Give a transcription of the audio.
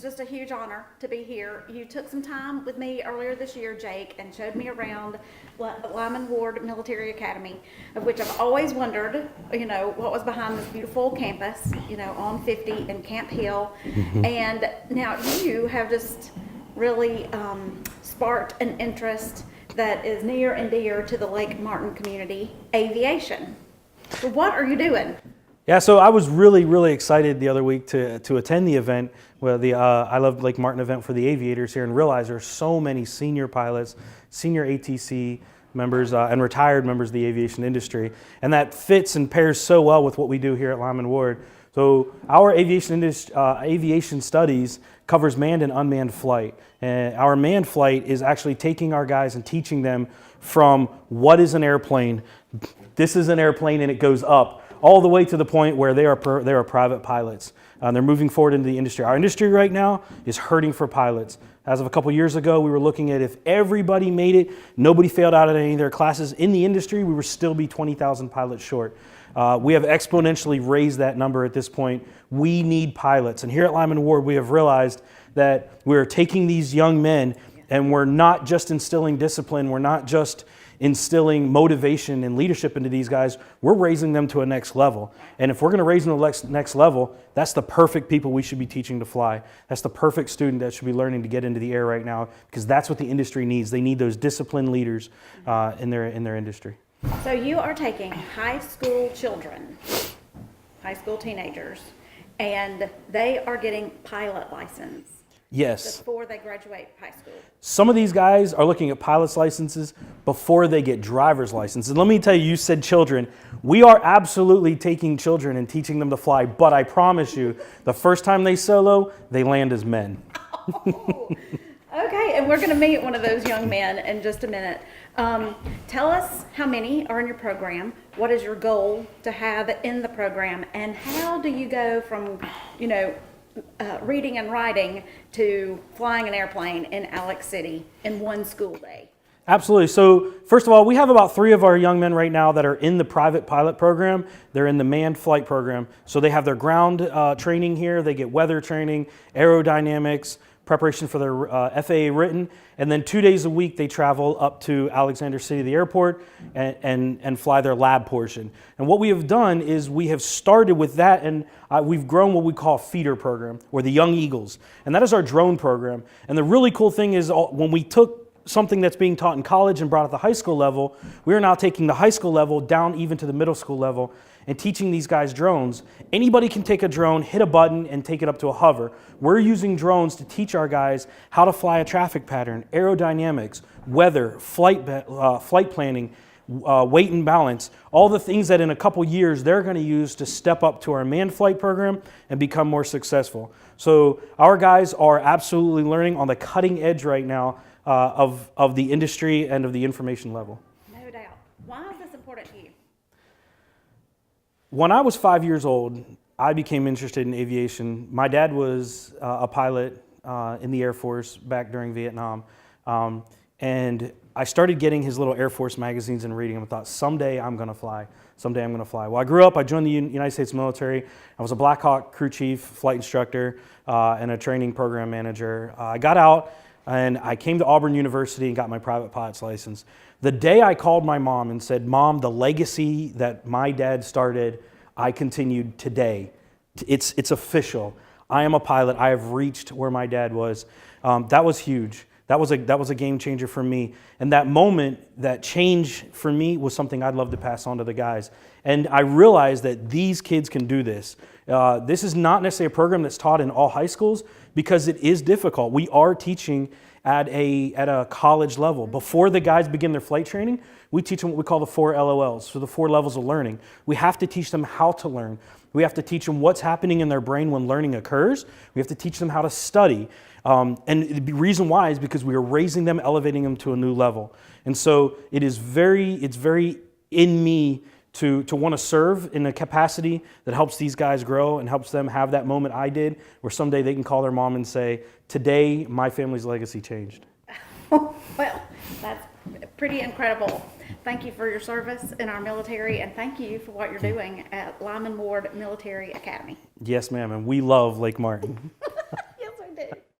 just a huge honor to be here. You took some time with me earlier this year, Jake, and showed me around Lyman Ward Military Academy, of which I've always wondered, what was behind this beautiful campus, on 50 in Camp Hill. And now you have just really sparked an interest that is near and dear to the Lake Martin community, aviation. So what are you doing? Yeah, so I was really, really excited the other week to attend the event, the I Love Lake Martin event for the aviators here, and realize there's so many senior pilots, senior ATC members, and retired members of the aviation industry, and that fits and pairs so well with what we do here at Lyman Ward. So our aviation studies covers manned and unmanned flight, and our manned flight is actually taking our guys and teaching them from what is an airplane, this is an airplane and it goes up, all the way to the point where they are private pilots. They're moving forward into the industry. Our industry right now is hurting for pilots. As of a couple years ago, we were looking at if everybody made it, nobody failed out of any of their classes in the industry, we would still be 20,000 pilots short. We have exponentially raised that number at this point. We need pilots. And here at Lyman Ward, we have realized that we're taking these young men and we're not just instilling discipline, we're not just instilling motivation and leadership into these guys, we're raising them to a next level. And if we're going to raise them to the next level, that's the perfect people we should be teaching to fly. That's the perfect student that should be learning to get into the air right now, because that's what the industry needs. They need those disciplined leaders in their industry. So you are taking high school children, high school teenagers, and they are getting pilot license. Yes. Before they graduate high school. Some of these guys are looking at pilot's licenses before they get driver's licenses. And let me tell you, you said children. We are absolutely taking children and teaching them to fly, but I promise you, the first time they solo, they land as men. Oh, okay, and we're going to meet one of those young men in just a minute. Tell us how many are in your program, what is your goal to have in the program, and how do you go from, reading and writing to flying an airplane in Alex City in one school day? Absolutely. So first of all, we have about 3 of our young men right now that are in the private pilot program. They're in the manned flight program. So they have their ground training here. They get weather training, aerodynamics, preparation for their FAA written, and then 2 days a week they travel up to Alexander City, the airport, and fly their lab portion. And what we have done is we have started with that, and we've grown what we call a feeder program, or the Young Eagles, and that is our drone program. And the really cool thing is when we took something that's being taught in college and brought it to the high school level, we are now taking the high school level down even to the middle school level and teaching these guys drones. Anybody can take a drone, hit a button, and take it up to a hover. We're using drones to teach our guys how to fly a traffic pattern, aerodynamics, weather, flight planning, weight and balance, all the things that in a couple years they're going to use to step up to our manned flight program and become more successful. So our guys are absolutely learning on the cutting edge right now of the industry and of the information level. No doubt. Why is this important to you? When I was 5 years old, I became interested in aviation. My dad was a pilot in the Air Force back during Vietnam. And I started getting his little Air Force magazines and reading them and thought, someday I'm going to fly. Someday I'm going to fly. Well, I grew up, I joined the United States military. I was a Black Hawk crew chief, flight instructor, and a training program manager. I got out and I came to Auburn University and got my private pilot's license. The day I called my mom and said, Mom, the legacy that my dad started, I continued today. It's official. I am a pilot. I have reached where my dad was. That was huge. That was a game changer for me. And that moment, that change for me was something I'd love to pass on to the guys. And I realized that these kids can do this. This is not necessarily a program that's taught in all high schools because it is difficult. We are teaching at a college level. Before the guys begin their flight training, we teach them what we call the 4 LOLs, so the 4 levels of learning. We have to teach them how to learn. We have to teach them what's happening in their brain when learning occurs. We have to teach them how to study. And the reason why is because we are raising them, elevating them to a new level. And so it's very in me to want to serve in a capacity that helps these guys grow and helps them have that moment I did, where someday they can call their mom and say, today my family's legacy changed. Well, that's pretty incredible. Thank you for your service in our military, and thank you for what you're doing at Lyman Ward Military Academy. Yes, ma'am, and we love Lake Martin.